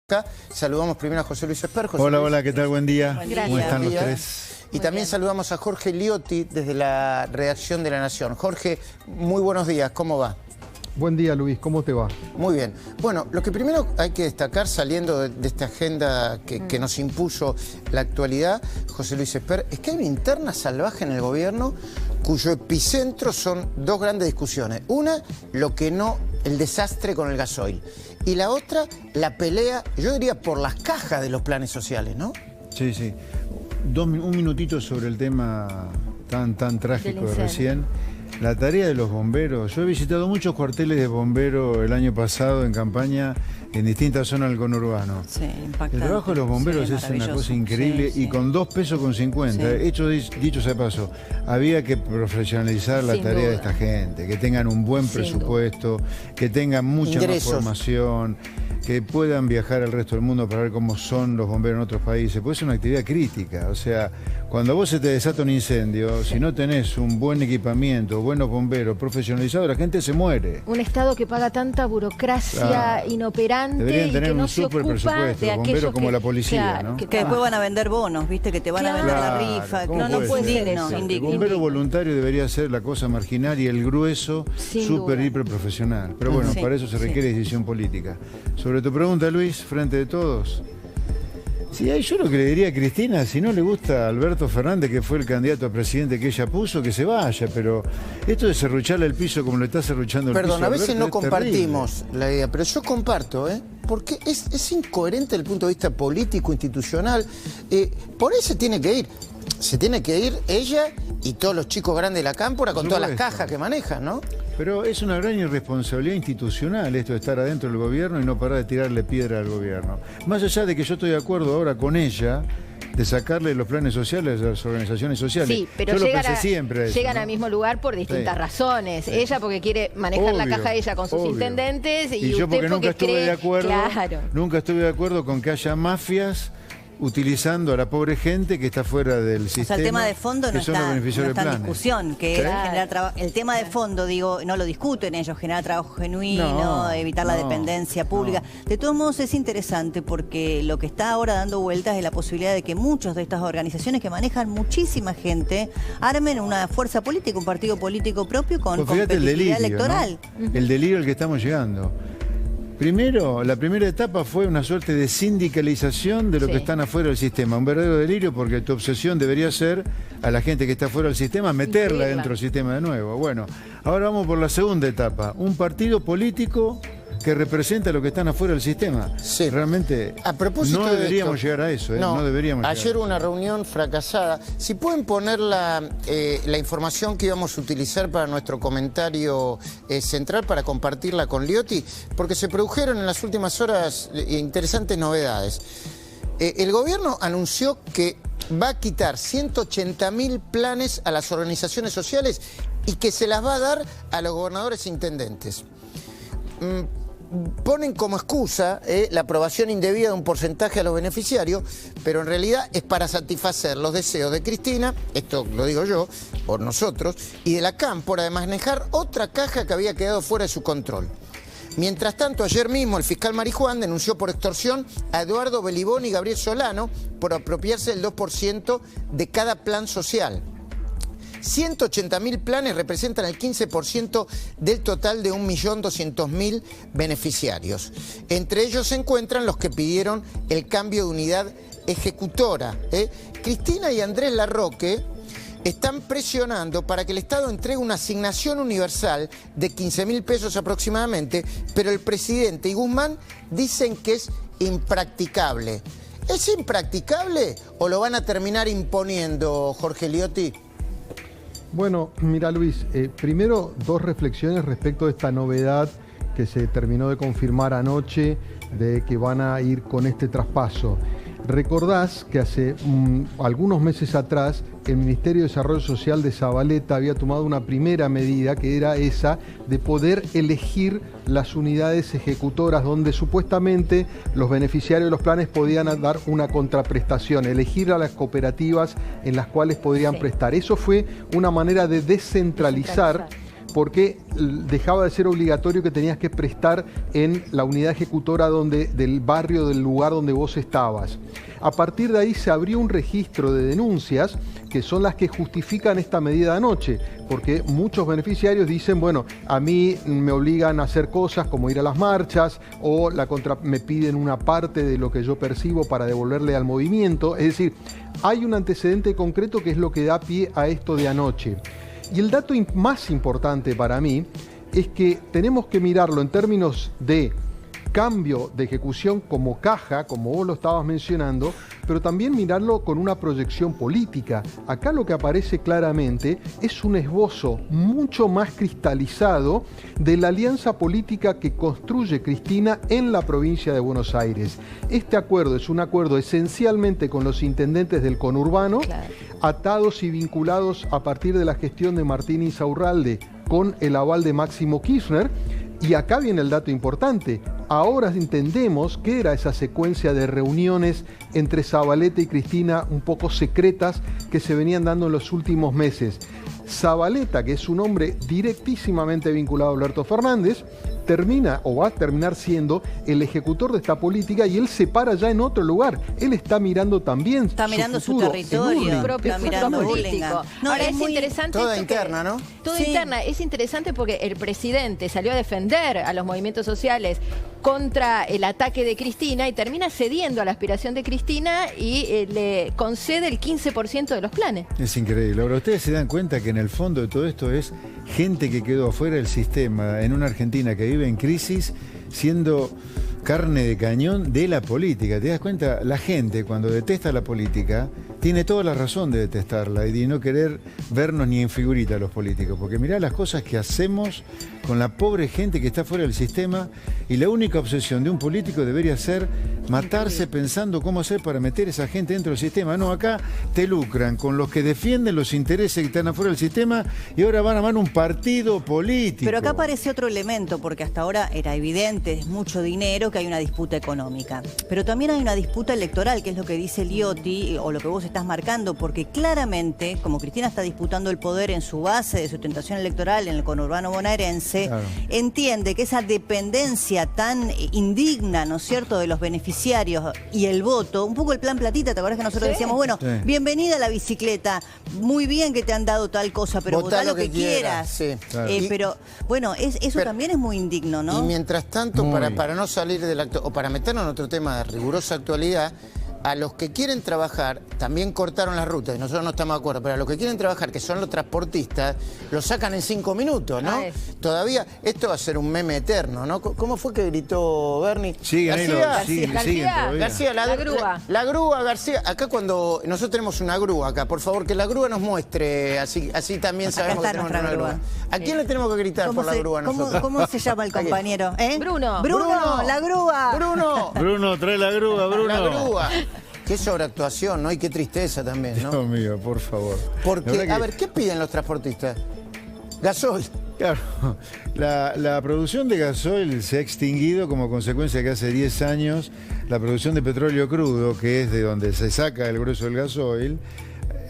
Acá saludamos primero a José Luis Esper. Hola, ¿qué tal? Buen día. ¿Cómo están los día. tres? Y también saludamos a Jorge Liotti desde la redacción de La Nación. Jorge, muy buenos días, ¿cómo va? Buen día, Luis, ¿cómo te va? Muy bien. Bueno, lo que primero hay que destacar, saliendo de esta agenda que nos impuso la actualidad, José Luis Esper, es que hay una interna salvaje en el gobierno cuyo epicentro son dos grandes discusiones. Una, el desastre con el gasoil. Y la otra, la pelea, yo diría, por las cajas de los planes sociales, ¿no? Sí. Un minutito sobre el tema tan trágico de recién. La tarea de los bomberos. Yo he visitado muchos cuarteles de bomberos el año pasado en campaña en distintas zonas del conurbano. Sí, impactante. El trabajo de los bomberos es una cosa increíble y con 2,50 pesos. Dicho sea paso, había que profesionalizar la tarea de esta gente, que tengan un buen presupuesto, que tengan mucha más formación, que puedan viajar al resto del mundo para ver cómo son los bomberos en otros países. Pues es una actividad crítica. O sea, cuando vos se te desata un incendio, si no tenés un buen equipamiento, buenos bomberos profesionalizados, la gente se muere. Un Estado que paga tanta burocracia inoperante. Deberían tener y que no un se super ocupa presupuesto, de bomberos como la policía, claro, ¿no? Que después van a vender bonos, ¿viste? Que te van a vender la rifa. No puede ser eso. El bombero voluntario debería ser la cosa marginal y el grueso súper hiper profesional. Pero bueno, para eso se requiere decisión política. Sobre tu pregunta, Luis, frente de todos. Sí, yo lo que le diría a Cristina, si no le gusta a Alberto Fernández, que fue el candidato a presidente que ella puso, que se vaya, pero esto de serrucharle el piso como le está serruchando el piso. Perdón, a veces no compartimos la idea, pero yo comparto, porque es incoherente desde el punto de vista político, institucional. Por ahí se tiene que ir. Se tiene que ir ella y todos los chicos grandes de la cámpora con todas las cajas que manejan, ¿no? Pero es una gran irresponsabilidad institucional esto de estar adentro del gobierno y no parar de tirarle piedra al gobierno. Más allá de que yo estoy de acuerdo ahora con ella de sacarle los planes sociales a las organizaciones sociales. Sí, pero yo llegan al mismo lugar por distintas razones. Ella porque quiere manejar la caja ella con sus intendentes y yo usted porque nunca estuve de acuerdo, nunca estuve de acuerdo con que haya mafias utilizando a la pobre gente que está fuera del sistema. O sea, el tema de fondo no está en discusión, que era generar el tema de fondo, digo, no lo discuten ellos, generar trabajo genuino, evitar la dependencia pública. De todos modos es interesante porque lo que está ahora dando vueltas es la posibilidad de que muchas de estas organizaciones que manejan muchísima gente armen una fuerza política, un partido político propio con competitividad electoral. ¿No? El delirio al que estamos llegando. Primero, la primera etapa fue una suerte de sindicalización de lo que están afuera del sistema. Un verdadero delirio porque tu obsesión debería ser a la gente que está fuera del sistema, meterla dentro del sistema de nuevo. Bueno, ahora vamos por la segunda etapa. Un partido político que representa a los que están afuera del sistema. Sí. Realmente a propósito no deberíamos llegar a eso. No deberíamos ayer hubo una reunión fracasada. Si pueden poner la información que íbamos a utilizar para nuestro comentario central para compartirla con Liotti, porque se produjeron en las últimas horas interesantes novedades. El gobierno anunció que va a quitar 180.000 planes a las organizaciones sociales y que se las va a dar a los gobernadores e intendentes. Ponen como excusa la aprobación indebida de un porcentaje a los beneficiarios, pero en realidad es para satisfacer los deseos de Cristina, esto lo digo yo, por nosotros, y de la cámpora de manejar otra caja que había quedado fuera de su control. Mientras tanto, ayer mismo el fiscal Marijuán denunció por extorsión a Eduardo Belibón y Gabriel Solano por apropiarse del 2% de cada plan social. 180.000 planes representan el 15% del total de 1.200.000 beneficiarios. Entre ellos se encuentran los que pidieron el cambio de unidad ejecutora. Cristina y Andrés Larroque están presionando para que el Estado entregue una asignación universal de 15.000 pesos aproximadamente, pero el presidente y Guzmán dicen que es impracticable. ¿Es impracticable o lo van a terminar imponiendo, Jorge Liotti? Bueno, mira Luis, primero dos reflexiones respecto de esta novedad que se terminó de confirmar anoche de que van a ir con este traspaso. Recordás que hace algunos meses atrás el Ministerio de Desarrollo Social de Zabaleta había tomado una primera medida que era esa de poder elegir las unidades ejecutoras donde supuestamente los beneficiarios de los planes podían dar una contraprestación, elegir a las cooperativas en las cuales podrían prestar. Eso fue una manera de descentralizar porque dejaba de ser obligatorio que tenías que prestar en la unidad ejecutora del barrio, del lugar donde vos estabas. A partir de ahí se abrió un registro de denuncias que son las que justifican esta medida de anoche, porque muchos beneficiarios dicen, bueno, a mí me obligan a hacer cosas como ir a las marchas o me piden una parte de lo que yo percibo para devolverle al movimiento. Es decir, hay un antecedente concreto que es lo que da pie a esto de anoche. Y el dato más importante para mí es que tenemos que mirarlo en términos de cambio de ejecución como caja, como vos lo estabas mencionando, pero también mirarlo con una proyección política. Acá lo que aparece claramente es un esbozo mucho más cristalizado de la alianza política que construye Cristina en la provincia de Buenos Aires. Este acuerdo es un acuerdo esencialmente con los intendentes del conurbano, atados y vinculados a partir de la gestión de Martín Insaurralde con el aval de Máximo Kirchner. Y acá viene el dato importante. Ahora entendemos que era esa secuencia de reuniones entre Zavaleta y Cristina un poco secretas que se venían dando en los últimos meses. Zavaleta, que es un hombre directísimamente vinculado a Alberto Fernández, termina o va a terminar siendo el ejecutor de esta política y él se para ya en otro lugar. Él está mirando también está mirando futuro, su territorio, está mirando político. No, ahora es interesante toda interna, ¿no? Toda interna. Es interesante porque el presidente salió a defender a los movimientos sociales contra el ataque de Cristina y termina cediendo a la aspiración de Cristina y le concede el 15% de los planes. Es increíble. Ahora, ustedes se dan cuenta que en el fondo de todo esto es gente que quedó afuera del sistema en una Argentina que vive en crisis, siendo carne de cañón de la política. ¿Te das cuenta? La gente, cuando detesta la política, tiene toda la razón de detestarla y de no querer vernos ni en figurita a los políticos. Porque mirá las cosas que hacemos con la pobre gente que está fuera del sistema, y la única obsesión de un político debería ser matarse pensando cómo hacer para meter a esa gente dentro del sistema. No, acá te lucran con los que defienden los intereses que están afuera del sistema y ahora van a armar un partido político. Pero acá aparece otro elemento, porque hasta ahora era evidente, es mucho dinero, que hay una disputa económica. Pero también hay una disputa electoral, que es lo que dice Liotti, o lo que vos estás marcando, porque claramente, como Cristina está disputando el poder en su base de sustentación electoral en el conurbano bonaerense, claro, entiende que esa dependencia tan indigna, ¿no es cierto?, de los beneficiarios y el voto, un poco el plan platita, ¿te acuerdas que nosotros decíamos, bueno, bienvenida a la bicicleta, muy bien que te han dado tal cosa, pero votá lo que quieras. Sí, claro. Pero, bueno, eso también es muy indigno, ¿no? Y mientras tanto, para no salir del acto, o para meternos en otro tema de rigurosa actualidad, a los que quieren trabajar, también cortaron las rutas, y nosotros no estamos de acuerdo, pero a los que quieren trabajar, que son los transportistas, los sacan en 5 minutos, ¿no? Todavía, esto va a ser un meme eterno, ¿no? ¿Cómo fue que gritó Bernie? García, la grúa. La grúa, García. Acá cuando nosotros tenemos una grúa acá, por favor, que la grúa nos muestre, así también sabemos que tenemos una grúa. ¿A quién le tenemos que gritar por la grúa nosotros? ¿Cómo se llama el compañero? Bruno, la grúa. Bruno, trae la grúa, Bruno. La grúa. Qué sobreactuación, ¿no? Y qué tristeza también, ¿no? Dios mío, por favor. Porque, a ver, ¿qué piden los transportistas? Gasoil. Claro, la producción de gasoil se ha extinguido como consecuencia que hace 10 años la producción de petróleo crudo, que es de donde se saca el grueso del gasoil,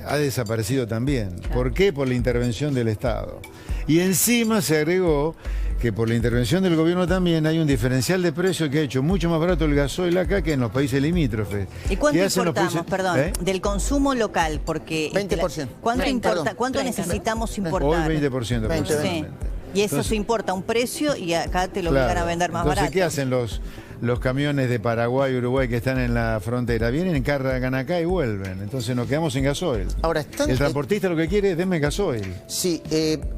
ha desaparecido también. Claro. ¿Por qué? Por la intervención del Estado. Y encima se agregó que por la intervención del gobierno también hay un diferencial de precio que ha hecho mucho más barato el gasoil acá que en los países limítrofes. ¿Y cuánto importamos, del consumo local? Porque 20%. ¿Cuánto necesitamos importar? Hoy 20% aproximadamente. Sí. Y eso se importa a un precio y acá te lo obligan a vender más barato. Entonces, ¿qué hacen los camiones de Paraguay y Uruguay que están en la frontera? Vienen, cargan acá y vuelven. Entonces nos quedamos sin gasoil. Ahora, el transportista lo que quiere es denme gasoil. Sí,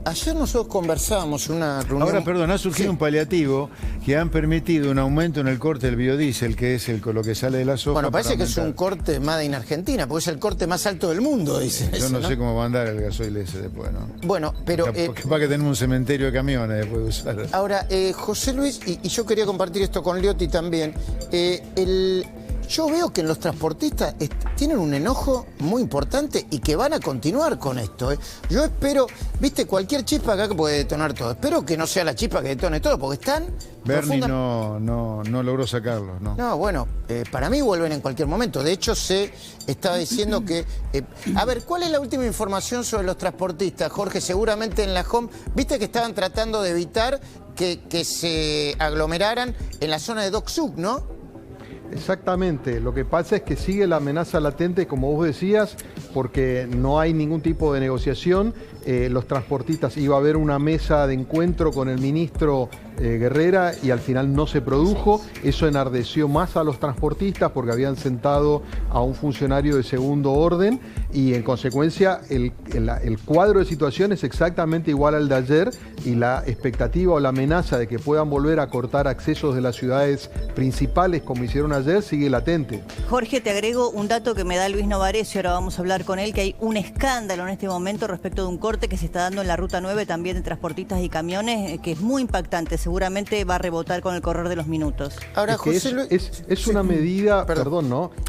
ayer nosotros conversábamos en una reunión... Ahora, perdón, ha surgido un paliativo que han permitido un aumento en el corte del biodiesel, que es lo que sale de la soja. Bueno, parece que es un corte made in Argentina, porque es el corte más alto del mundo, dicen. Yo no sé cómo va a andar el gasoil ese después, ¿no? Bueno, pero... Capaz que tenemos un cementerio de camiones después de usar. Ahora, José Luis, y yo quería compartir esto con Liotti también, yo veo que los transportistas tienen un enojo muy importante y que van a continuar con esto. Yo espero, viste, cualquier chispa acá que puede detonar todo. Espero que no sea la chispa que detone todo, porque están... Bernie no logró sacarlos, ¿no? No, bueno, para mí vuelven en cualquier momento. De hecho, se estaba diciendo que... a ver, ¿cuál es la última información sobre los transportistas, Jorge? Seguramente en la home, viste que estaban tratando de evitar que se aglomeraran en la zona de Dock Sud, ¿no? Exactamente, lo que pasa es que sigue la amenaza latente, como vos decías, porque no hay ningún tipo de negociación. Los transportistas, iba a haber una mesa de encuentro con el ministro Guerrera y al final no se produjo. Eso enardeció más a los transportistas porque habían sentado a un funcionario de segundo orden y en consecuencia el cuadro de situación es exactamente igual al de ayer y la expectativa o la amenaza de que puedan volver a cortar accesos de las ciudades principales como hicieron ayer sigue latente. Jorge, te agrego un dato que me da Luis Novarecio, ahora vamos a hablar con él, que hay un escándalo en este momento respecto de un corte que se está dando en la Ruta 9 también de transportistas y camiones, que es muy impactante, seguramente va a rebotar con el correr de los minutos. Ahora, José es una medida,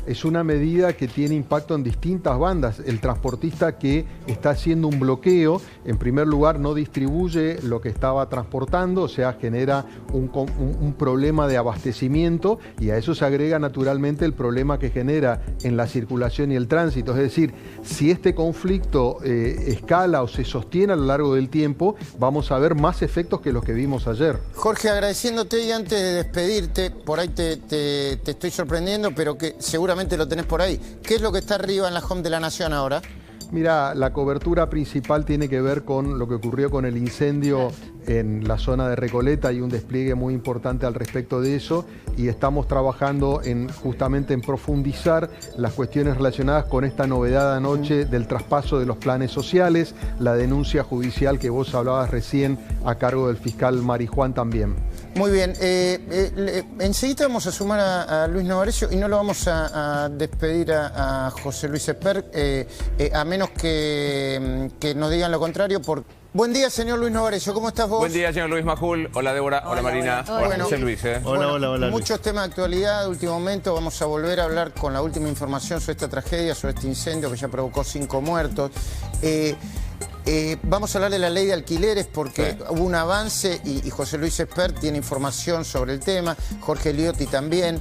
es una medida que tiene impacto en distintas bandas. El transportista que está haciendo un bloqueo, en primer lugar no distribuye lo que estaba transportando, o sea, genera un problema de abastecimiento y a eso se agrega naturalmente el problema que genera en la circulación y el tránsito. Es decir, si este conflicto escala o se sostiene a lo largo del tiempo, vamos a ver más efectos que los que vimos ayer. Jorge, agradeciéndote y antes de despedirte, por ahí te estoy sorprendiendo, pero que seguramente lo tenés por ahí. ¿Qué es lo que está arriba en la home de La Nación ahora? Mira, la cobertura principal tiene que ver con lo que ocurrió con el incendio en la zona de Recoleta. Hay un despliegue muy importante al respecto de eso y estamos trabajando justamente en profundizar las cuestiones relacionadas con esta novedad anoche del traspaso de los planes sociales, la denuncia judicial que vos hablabas recién a cargo del fiscal Marijuán también. Muy bien, enseguida vamos a sumar a Luis Novarecio y no lo vamos a despedir a José Luis Espert, a menos que nos digan lo contrario. Buen día, señor Luis Novarecio, ¿cómo estás vos? Buen día, señor Luis Majul. Hola, Débora. Hola, Marina. Hola, José Luis. Hola. Muchos temas de actualidad de último momento. Vamos a volver a hablar con la última información sobre esta tragedia, sobre este incendio que ya provocó 5 muertos. Vamos a hablar de la ley de alquileres porque hubo un avance y José Luis Espert tiene información sobre el tema, Jorge Liotti también.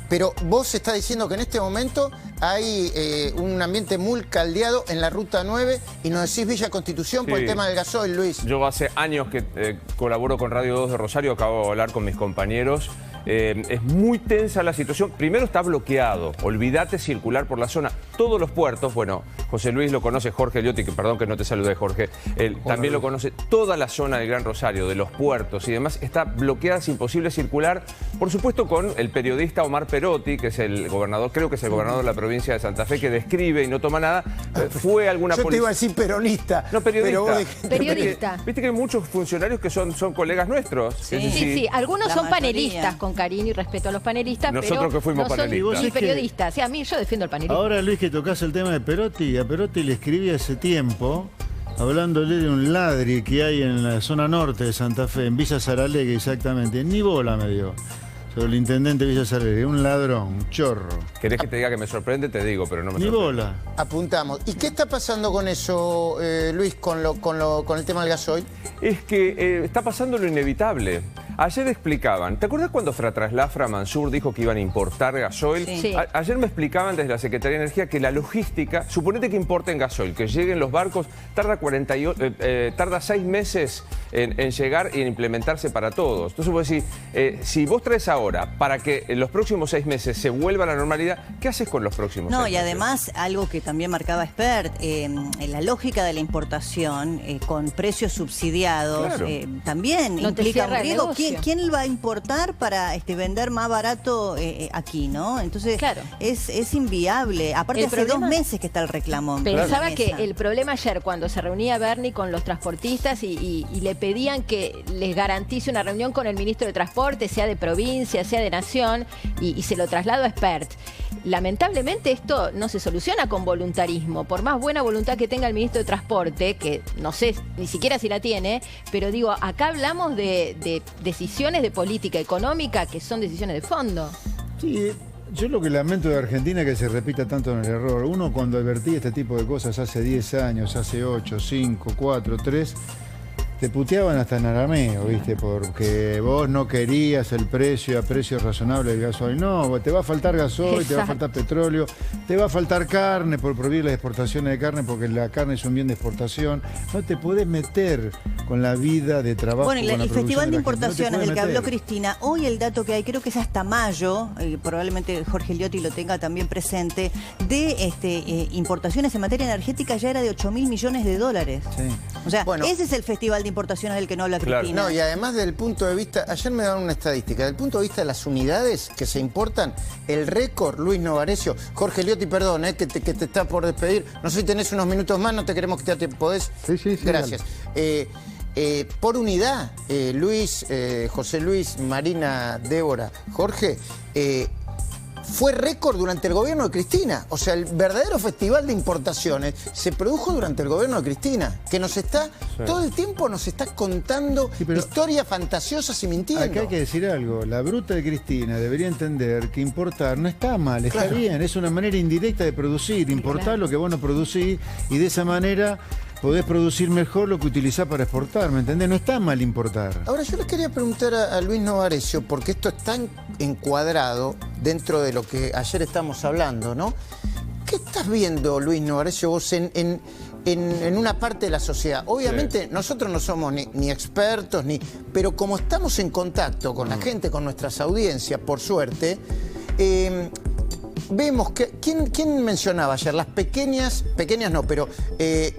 Pero vos estás diciendo que en este momento hay un ambiente muy caldeado en la Ruta 9 y nos decís Villa Constitución por el tema del gasoil, Luis. Yo hace años que colaboro con Radio 2 de Rosario, acabo de hablar con mis compañeros. Es muy tensa la situación. Primero está bloqueado, olvídate circular por la zona. Todos los puertos, bueno, José Luis lo conoce, Jorge Liotti, que perdón que no te saludé, Jorge, él también lo conoce. Toda la zona del Gran Rosario, de los puertos y demás, está bloqueada, es imposible circular. Por supuesto con el periodista Omar Perotti, que es el gobernador, creo que es el gobernador de la provincia de Santa Fe, que describe y no toma nada. Fue alguna Yo te iba a decir peronista. No, periodista. Periodista. Viste que hay muchos funcionarios que son colegas nuestros. Sí. Algunos son panelistas, con cariño y respeto a los panelistas, nosotros pero que fuimos no panelistas. son periodistas. Sí, a mí yo defiendo el panelismo. Ahora, Luis, que tocás el tema de Perotti, a Perotti le escribí hace tiempo, hablándole de un ladri que hay en la zona norte de Santa Fe, en Villa Saralegui exactamente. Ni bola me dio. Sobre el intendente de Villa Saralegui, un ladrón, un chorro. ¿Querés que te diga que me sorprende? Te digo, pero no me sorprende. Ni bola. Apuntamos. ¿Y qué está pasando con eso, Luis, con el tema del gasoil? Es que está pasando lo inevitable. Ayer explicaban, ¿te acuerdas cuando Fratraslafra Mansur dijo que iban a importar gasoil? Sí. Ayer me explicaban desde la Secretaría de Energía que la logística, suponete que importen gasoil, que lleguen los barcos, tarda 6 meses en llegar y en implementarse para todos. Entonces vos decís, si vos traes ahora para que en los próximos 6 meses se vuelva a la normalidad, ¿qué haces con los próximos 6 meses? No, y además, algo que también marcaba Espert, la lógica de la importación con precios subsidiados, claro, también no implica un riesgo. ¿Quién va a importar para vender más barato aquí, no? Entonces, claro, es inviable. Aparte, hace 2 meses que está el reclamo. Pensaba que el problema ayer, cuando se reunía Bernie con los transportistas y le pedían que les garantice una reunión con el ministro de Transporte, sea de provincia, sea de nación, y se lo trasladó a Espert. Lamentablemente esto no se soluciona con voluntarismo. Por más buena voluntad que tenga el ministro de Transporte, que no sé ni siquiera si la tiene, pero digo, acá hablamos de decisiones de política económica que son decisiones de fondo. Sí, yo lo que lamento de Argentina es que se repita tanto en el error. Uno cuando advertía este tipo de cosas hace 10 años, hace 8, 5, 4, 3... te puteaban hasta en arameo, ¿viste? Porque vos no querías el precio a precio razonable del gasoil. No, te va a faltar gasoil, Exacto. Te va a faltar petróleo, te va a faltar carne por prohibir las exportaciones de carne porque la carne es un bien de exportación. No te podés meter con la vida de trabajo. Bueno, el Festival de Importaciones del que habló Cristina, hoy el dato que hay, creo que es hasta mayo, probablemente Jorge Eliotti lo tenga también presente, de importaciones en materia energética ya era de 8.000 millones de dólares. Sí. O sea, bueno, ese es el Festival de Importaciones del que no habla Cristina. Claro. No, y además del punto de vista, ayer me daban una estadística, del punto de vista de las unidades que se importan, el récord, Luis Novarecio, Jorge Eliotti, perdón, que te está por despedir, no sé si tenés unos minutos más, no te queremos que te podés. Sí. Gracias. Por unidad, Luis, José Luis, Marina, Débora, Jorge, fue récord durante el gobierno de Cristina. O sea, el verdadero festival de importaciones se produjo durante el gobierno de Cristina, que nos está, todo el tiempo nos está contando historias fantasiosas y mintiendo. Acá hay que decir algo, la bruta de Cristina debería entender que importar no está mal, está bien, es una manera indirecta de producir, importar lo que vos no producís y de esa manera podés producir mejor lo que utilizás para exportar, ¿me entendés? No está mal importar. Ahora, yo les quería preguntar a Luis Novarecio, porque esto está encuadrado dentro de lo que ayer estamos hablando, ¿no? ¿Qué estás viendo, Luis Novarecio, vos en una parte de la sociedad? Obviamente nosotros no somos ni expertos, pero como estamos en contacto con la gente, con nuestras audiencias, por suerte, vemos que, ¿quién mencionaba ayer? Las pequeñas no, pero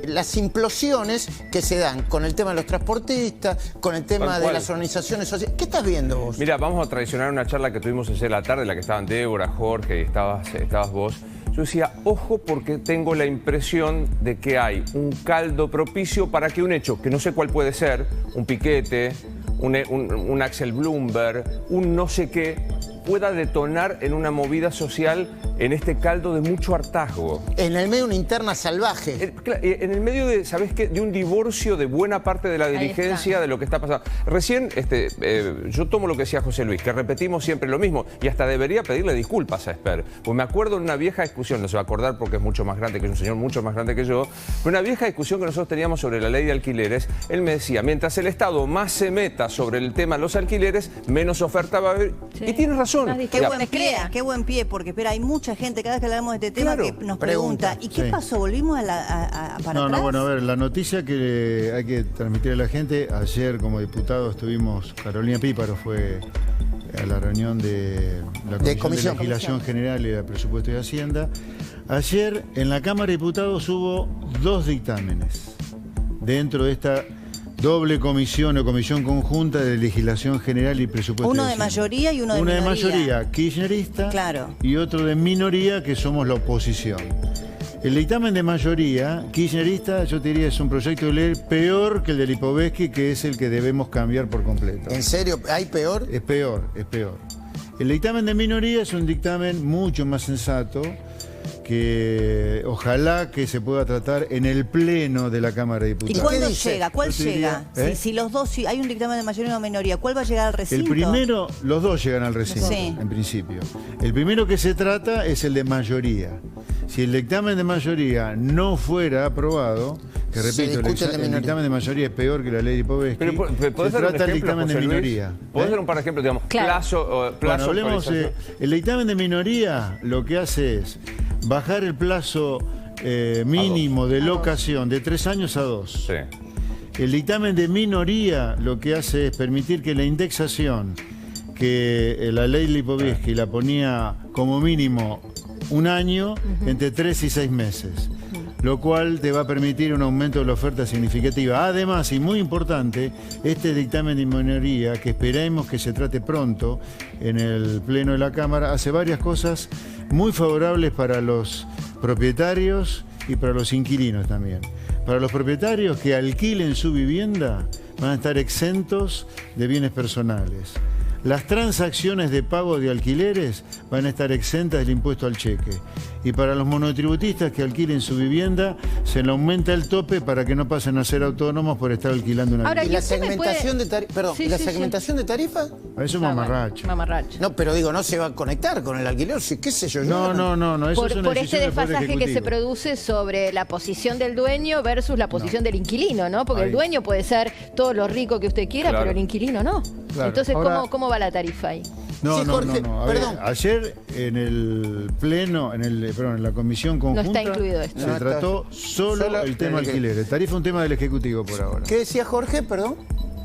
las implosiones que se dan con el tema de los transportistas, con el tema de las organizaciones sociales. ¿Qué estás viendo vos? Mira, vamos a traicionar una charla que tuvimos ayer a la tarde, en la que estaban Débora, Jorge, y estabas vos. Yo decía, ojo, porque tengo la impresión de que hay un caldo propicio para que un hecho, que no sé cuál puede ser, un piquete, un Axel Bloomberg, un no sé qué, pueda detonar en una movida social en este caldo de mucho hartazgo. En el medio de una interna salvaje. En el medio de, ¿sabés qué? De un divorcio de buena parte de la dirigencia de lo que está pasando. Recién, yo tomo lo que decía José Luis, que repetimos siempre lo mismo, y hasta debería pedirle disculpas a Esper. Pues me acuerdo de una vieja discusión, no se va a acordar porque es mucho más grande, que es un señor mucho más grande que yo, pero una vieja discusión que nosotros teníamos sobre la ley de alquileres. Él me decía, mientras el Estado más se meta sobre el tema de los alquileres, menos oferta va a haber. Sí. Y tiene razón. Qué buen pie, porque espera, hay mucha gente cada vez que hablamos de este tema que nos pregunta, ¿y qué pasó? ¿Volvimos para atrás? No, bueno, a ver, la noticia que hay que transmitir a la gente, ayer como diputado estuvimos, Carolina Píparo fue a la reunión de la Comisión de Legislación General y de Presupuesto y Hacienda. Ayer en la Cámara de Diputados hubo 2 dictámenes dentro de esta doble comisión o comisión conjunta de legislación general y presupuesto. Uno de mayoría y uno de minoría. Una de mayoría kirchnerista y otro de minoría, que somos la oposición. El dictamen de mayoría kirchnerista, yo te diría, es un proyecto de ley peor que el de Lipovetsky, que es el que debemos cambiar por completo. ¿En serio? ¿Hay peor? Es peor. El dictamen de minoría es un dictamen mucho más sensato, que ojalá que se pueda tratar en el pleno de la Cámara de Diputados. ¿Y cuándo llega? ¿Cuál llega? Si los dos, si hay un dictamen de mayoría y una minoría, ¿cuál va a llegar al recinto? El primero, los dos llegan al recinto, en principio. El primero que se trata es el de mayoría. Si el dictamen de mayoría no fuera aprobado, que repito, el dictamen de mayoría es peor que la ley de Lipovetsky, se trata el dictamen de minoría. ¿Podés dar un par de ejemplos, digamos? Plazo, bueno, hablemos, el dictamen de minoría lo que hace es bajar el plazo mínimo de locación de 3 años a 2. Sí. El dictamen de minoría lo que hace es permitir que la indexación, que la ley Lipovetsky la ponía como mínimo 1 año, entre 3 y 6 meses. Lo cual te va a permitir un aumento de la oferta significativa. Además, y muy importante, este dictamen de minoría, que esperemos que se trate pronto en el Pleno de la Cámara, hace varias cosas muy favorables para los propietarios y para los inquilinos también. Para los propietarios que alquilen su vivienda van a estar exentos de bienes personales. Las transacciones de pago de alquileres van a estar exentas del impuesto al cheque. y para los monotributistas que alquilen su vivienda se le aumenta el tope para que no pasen a ser autónomos por estar alquilando una vivienda. ¿Y la segmentación de tarifas? Perdón, ¿y la segmentación de tarifas? Eso es mamarracho. Mamarracho. No, pero digo, no se va a conectar con el alquiler, sí, qué sé yo. No, eso es una por este decisión del Poder desfasaje que se Ejecutivo. produce sobre la posición del dueño versus la posición del inquilino, ¿no? Porque Ahí. el dueño puede ser todo lo rico que usted quiera, pero el inquilino no. Claro. Entonces, Ahora, ¿cómo va la tarifa ahí? No, Sí, Jorge, A ver, perdón. ayer en el pleno, en la comisión conjunta, está incluido esto. se No, trató solo el tema alquileres. Tarifa es un tema del Ejecutivo por ahora. ¿Qué decía Jorge, perdón?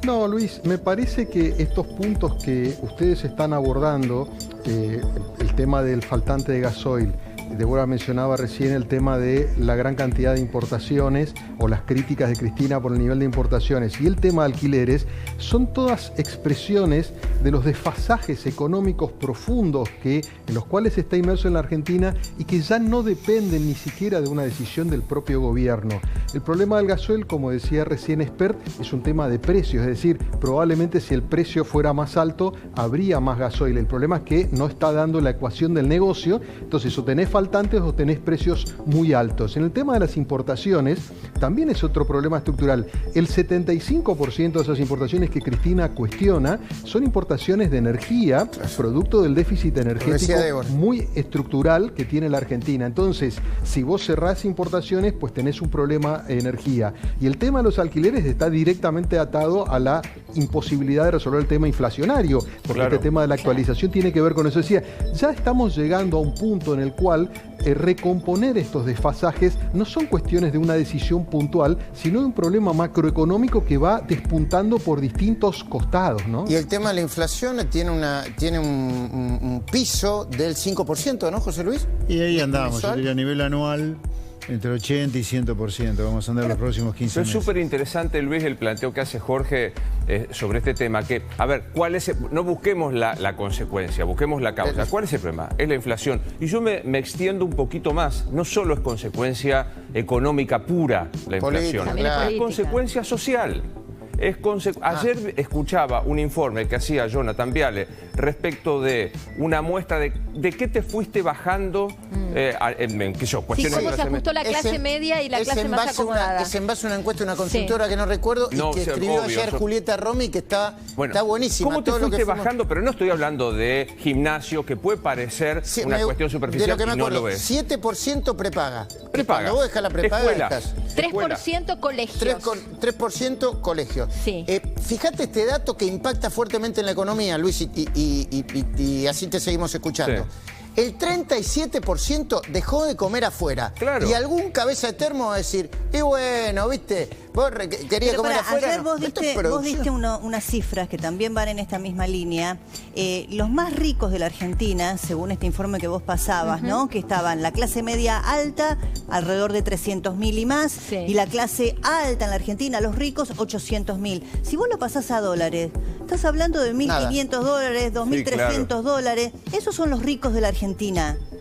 No, Luis, me parece que estos puntos que ustedes están abordando, el tema del faltante de gasoil, Débora mencionaba recién el tema de la gran cantidad de importaciones o las críticas de Cristina por el nivel de importaciones y el tema de alquileres, son todas expresiones de los desfasajes económicos profundos en los cuales está inmerso en la Argentina y que ya no dependen ni siquiera de una decisión del propio gobierno. El problema del gasoil, como decía recién Expert, es un tema de precios, es decir, probablemente si el precio fuera más alto, habría más gasoil. El problema es que no está dando la ecuación del negocio, entonces o tenés faltantes o tenés precios muy altos. En el tema de las importaciones, también es otro problema estructural. El 75% de esas importaciones que Cristina cuestiona son importaciones de energía, producto del déficit energético muy estructural que tiene la Argentina. Entonces, si vos cerrás importaciones, pues tenés un problema de energía. Y el tema de los alquileres está directamente atado a la imposibilidad de resolver el tema inflacionario, porque este tema de la actualización tiene que ver con eso. Decía, ya estamos llegando a un punto en el cual recomponer estos desfasajes no son cuestiones de una decisión puntual, sino de un problema macroeconómico que va despuntando por distintos costados, ¿no? Y el tema de la inflación tiene un piso del 5%, ¿no, José Luis? Y ahí andamos, yo diría a nivel anual, entre 80 y 100%. Vamos a andar los próximos 15 meses. Es súper interesante, Luis, el planteo que hace Jorge sobre este tema. Que, a ver, no busquemos la consecuencia, busquemos la causa. ¿Cuál es el problema? Es la inflación. Y yo me extiendo un poquito más. No solo es consecuencia económica pura la inflación, Política, es consecuencia social. Ayer escuchaba un informe que hacía Jonathan Viale respecto de una muestra de qué te fuiste bajando cuestiones cómo se ajustó la clase media y la clase más acomodada. Es en base a una encuesta de una consultora que no recuerdo y que escribió ayer Julieta Romy, que está buenísima. ¿Cómo te fuiste bajando? Pero no estoy hablando de gimnasio, que puede parecer una cuestión superficial y no lo es. 7% prepaga. Prepaga. Cuando vos dejas la prepaga, dejas. 3% colegios. 3% colegios. Sí. Fíjate este dato que impacta fuertemente en la economía, Luis, y así te seguimos escuchando. Sí. El 37% dejó de comer afuera. Claro. Y algún cabeza de termo va a decir, y bueno, viste, vos querías comer afuera. Ayer vos diste unas cifras que también van en esta misma línea. Los más ricos de la Argentina, según este informe que vos pasabas, ¿no? Que estaban la clase media alta, alrededor de 300.000 y más, y la clase alta en la Argentina, los ricos, 800.000. Si vos lo pasás a dólares, estás hablando de $1.500, $2.300. Esos son los ricos de la Argentina.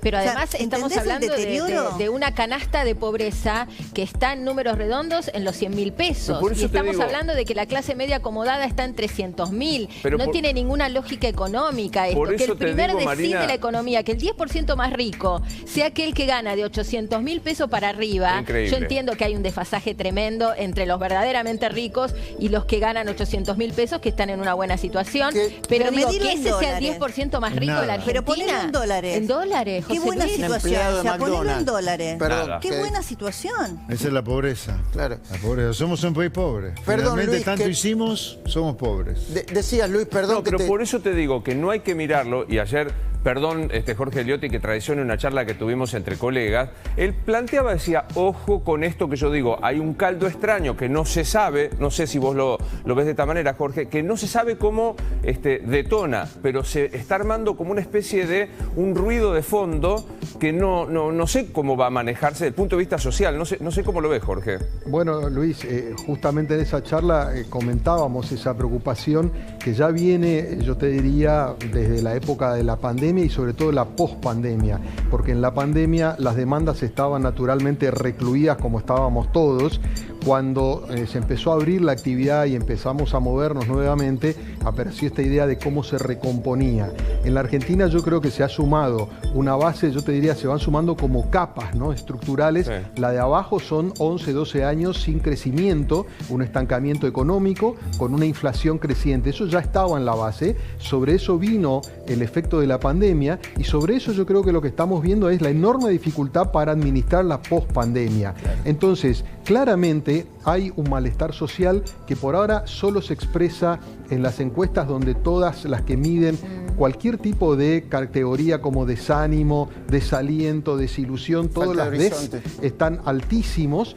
Pero además estamos hablando de una canasta de pobreza que está en números redondos en los 100.000 pesos. Y estamos hablando de que la clase media acomodada está en 300.000. No tiene ninguna lógica económica esto. Que el primer decide la economía, que el 10% más rico sea aquel que gana de 800.000 pesos para arriba. Increíble. Yo entiendo que hay un desfasaje tremendo entre los verdaderamente ricos y los que ganan 800.000 pesos, que están en una buena situación. Pero digo, que ese sea el 10% más rico de la Argentina. Pero ponelo en dólares. En dólares, José Qué buena Luis. situación. O sea, ponelo en dólares. Perdón, qué buena situación. Esa es la pobreza. Claro. La pobreza. Somos un país pobre. Perdón, Finalmente, Luis, tanto hicimos, somos pobres. Decías, Luis, perdón. No, pero por eso te digo que no hay que mirarlo. Y ayer, perdón, Jorge Eliotti, que traiciona una charla que tuvimos entre colegas, él planteaba, decía, ojo con esto que yo digo, hay un caldo extraño que no se sabe, no sé si vos lo ves de esta manera, Jorge, que no se sabe cómo detona, pero se está armando como una especie de un ruido de fondo que no sé cómo va a manejarse desde el punto de vista social. No sé cómo lo ves, Jorge. Bueno, Luis, justamente en esa charla comentábamos esa preocupación que ya viene, yo te diría, desde la época de la pandemia y sobre todo la pospandemia, porque en la pandemia las demandas estaban naturalmente recluidas como estábamos todos. Cuando se empezó a abrir la actividad y empezamos a movernos nuevamente, apareció esta idea de cómo se recomponía. En la Argentina yo creo que se ha sumado una base, yo te diría, se van sumando como capas, ¿no?, estructurales. Sí. La de abajo son 11, 12 años sin crecimiento, un estancamiento económico con una inflación creciente. Eso ya estaba en la base. Sobre eso vino el efecto de la pandemia y sobre eso yo creo que lo que estamos viendo es la enorme dificultad para administrar la pospandemia. Claro. Entonces, claramente hay un malestar social que por ahora solo se expresa en las encuestas, donde todas las que miden cualquier tipo de categoría como desánimo, desaliento, desilusión, todas las DES están altísimos.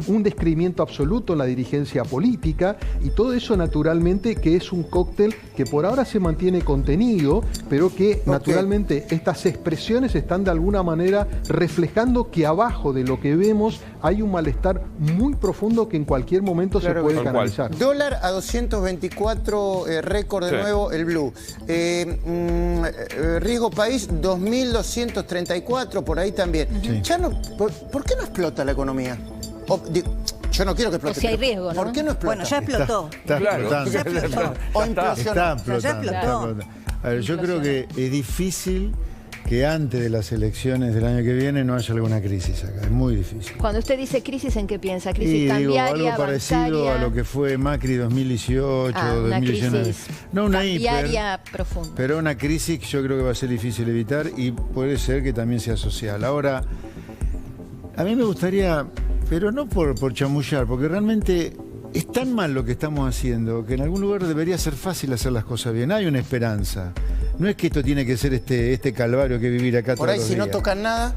Un descreimiento absoluto en la dirigencia política y todo eso naturalmente que es un cóctel que por ahora se mantiene contenido, pero que naturalmente estas expresiones están de alguna manera reflejando que abajo de lo que vemos hay un malestar muy profundo que en cualquier momento se puede canalizar. Dólar a 224, récord de nuevo el blue. Riesgo país 2.234, por ahí también. Sí. Ya no, ¿por qué no explota la economía? Yo no quiero que explote. O si hay riesgo, ¿no? ¿Por qué no explota? Bueno, ya explotó. Está explotando. Ya explotó. O implosiona. Ya explotó. A ver, yo creo que es difícil que antes de las elecciones del año que viene no haya alguna crisis acá. Es muy difícil. Cuando usted dice crisis, ¿en qué piensa? ¿Crisis cambiaria, algo parecido bancaria? A lo que fue Macri 2018, una 2019. Crisis no una cambiaria profunda. Pero una crisis que yo creo que va a ser difícil evitar y puede ser que también sea social. Ahora, a mí me gustaría, pero no por chamullar, porque realmente es tan mal lo que estamos haciendo que en algún lugar debería ser fácil hacer las cosas bien. Hay una esperanza. No es que esto tiene que ser este calvario que vivir acá todos los días. Por ahí, si no tocan nada...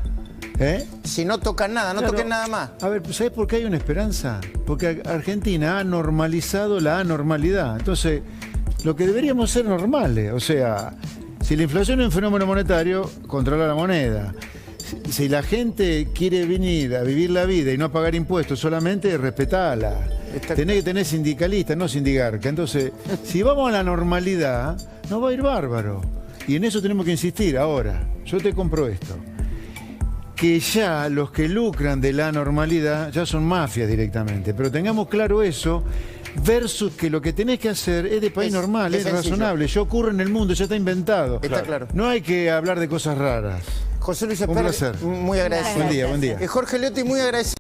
Si no tocan nada, no toquen nada más. A ver, ¿sabés por qué hay una esperanza? Porque Argentina ha normalizado la anormalidad. Entonces, lo que deberíamos ser normales. O sea, si la inflación es un fenómeno monetario, controla la moneda. Si la gente quiere venir a vivir la vida y no pagar impuestos solamente, respetala. Tenés que tener sindicalistas, no sindigarca. Entonces, si vamos a la normalidad, nos va a ir bárbaro. Y en eso tenemos que insistir. Ahora, yo te compro esto. Que ya los que lucran de la normalidad ya son mafias directamente. Pero tengamos claro eso, versus que lo que tenés que hacer es de país normal, es razonable. Ya ocurre en el mundo, ya está inventado. Está claro. No hay que hablar de cosas raras. José Luis Espert, muy agradecido. Buen día. Jorge Leotti, muy agradecido.